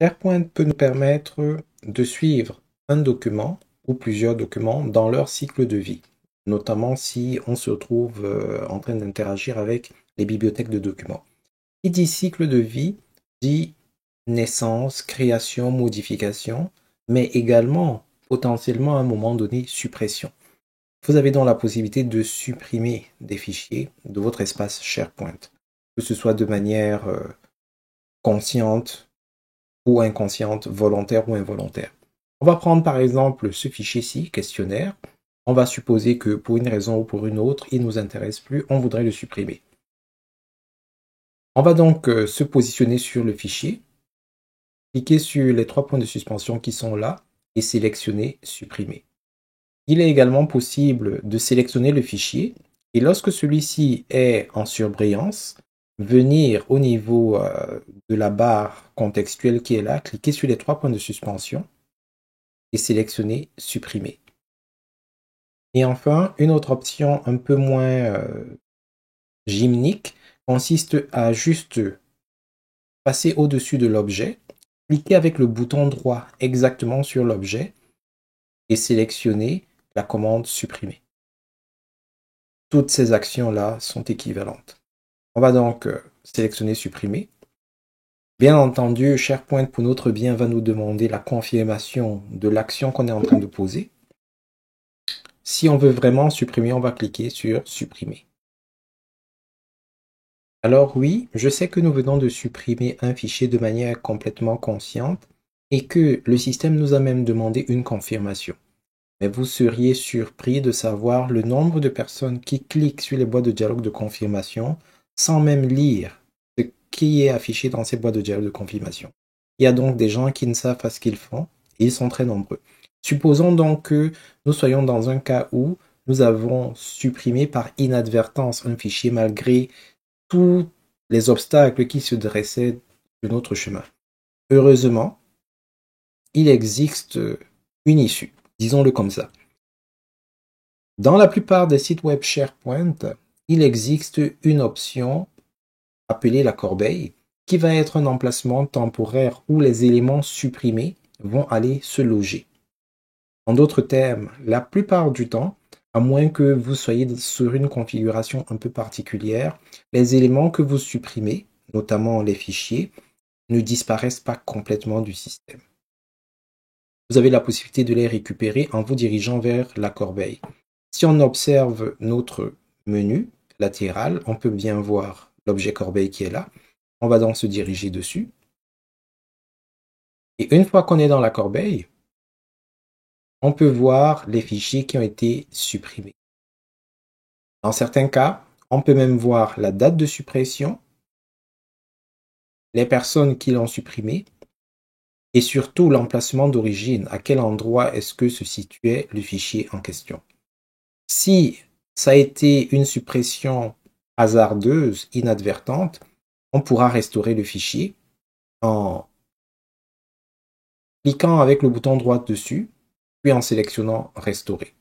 SharePoint peut nous permettre de suivre un document ou plusieurs documents dans leur cycle de vie, notamment si on se retrouve en train d'interagir avec les bibliothèques de documents. Qui dit cycle de vie dit naissance, création, modification, mais également potentiellement à un moment donné suppression. Vous avez donc la possibilité de supprimer des fichiers de votre espace SharePoint, que ce soit de manière consciente ou inconsciente, volontaire ou involontaire. On va prendre par exemple ce fichier-ci, questionnaire. On va supposer que pour une raison ou pour une autre, il ne nous intéresse plus, on voudrait le supprimer. On va donc se positionner sur le fichier, cliquer sur les 3 points de suspension qui sont là et sélectionner supprimer. Il est également possible de sélectionner le fichier et lorsque celui-ci est en surbrillance, venir au niveau de la barre contextuelle qui est là, cliquer sur les 3 points de suspension et sélectionner supprimer. Et enfin, une autre option un peu moins gymnique consiste à juste passer au-dessus de l'objet, cliquer avec le bouton droit exactement sur l'objet et sélectionner la commande supprimer. Toutes ces actions-là sont équivalentes. On va donc sélectionner supprimer. Bien entendu, SharePoint pour notre bien va nous demander la confirmation de l'action qu'on est en train de poser. Si on veut vraiment supprimer, on va cliquer sur supprimer. Alors oui, je sais que nous venons de supprimer un fichier de manière complètement consciente et que le système nous a même demandé une confirmation. Mais vous seriez surpris de savoir le nombre de personnes qui cliquent sur les boîtes de dialogue de confirmation sans même lire ce qui est affiché dans ces boîtes de dialogue de confirmation. Il y a donc des gens qui ne savent pas ce qu'ils font et ils sont très nombreux. Supposons donc que nous soyons dans un cas où nous avons supprimé par inadvertance un fichier malgré tous les obstacles qui se dressaient de notre chemin. Heureusement, il existe une issue, disons-le comme ça. Dans la plupart des sites web SharePoint, il existe une option appelée la corbeille qui va être un emplacement temporaire où les éléments supprimés vont aller se loger. En d'autres termes, la plupart du temps, à moins que vous soyez sur une configuration un peu particulière, les éléments que vous supprimez, notamment les fichiers, ne disparaissent pas complètement du système. Vous avez la possibilité de les récupérer en vous dirigeant vers la corbeille. Si on observe notre menu latéral, on peut bien voir l'objet corbeille qui est là. On va donc se diriger dessus. Et une fois qu'on est dans la corbeille, on peut voir les fichiers qui ont été supprimés. Dans certains cas, on peut même voir la date de suppression, les personnes qui l'ont supprimé et surtout l'emplacement d'origine, à quel endroit est-ce que se situait le fichier en question. Si ça a été une suppression hasardeuse, inadvertante, on pourra restaurer le fichier en cliquant avec le bouton droit dessus, puis en sélectionnant restaurer.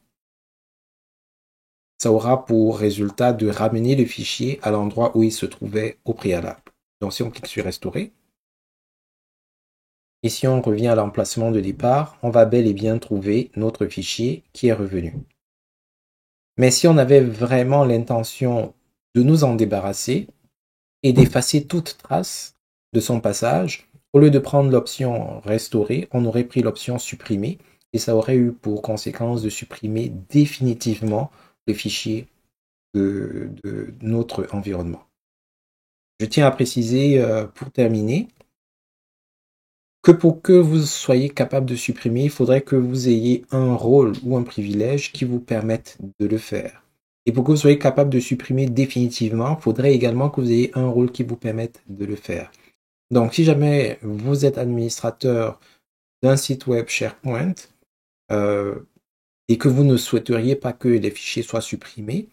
Ça aura pour résultat de ramener le fichier à l'endroit où il se trouvait au préalable. Donc si on clique sur restaurer, et si on revient à l'emplacement de départ, on va bel et bien trouver notre fichier qui est revenu. Mais si on avait vraiment l'intention de nous en débarrasser et d'effacer toute trace de son passage, au lieu de prendre l'option restaurer, on aurait pris l'option supprimer et ça aurait eu pour conséquence de supprimer définitivement le fichier de notre environnement. Je tiens à préciser pour terminer que pour que vous soyez capable de supprimer, il faudrait que vous ayez un rôle ou un privilège qui vous permette de le faire. Et pour que vous soyez capable de supprimer définitivement, il faudrait également que vous ayez un rôle qui vous permette de le faire. Donc, si jamais vous êtes administrateur d'un site web SharePoint et que vous ne souhaiteriez pas que les fichiers soient supprimés,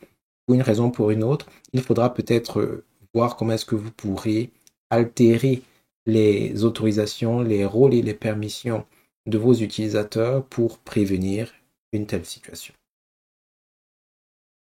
pour une raison ou pour une autre, il faudra peut-être voir comment est-ce que vous pourrez altérer les autorisations, les rôles et les permissions de vos utilisateurs pour prévenir une telle situation.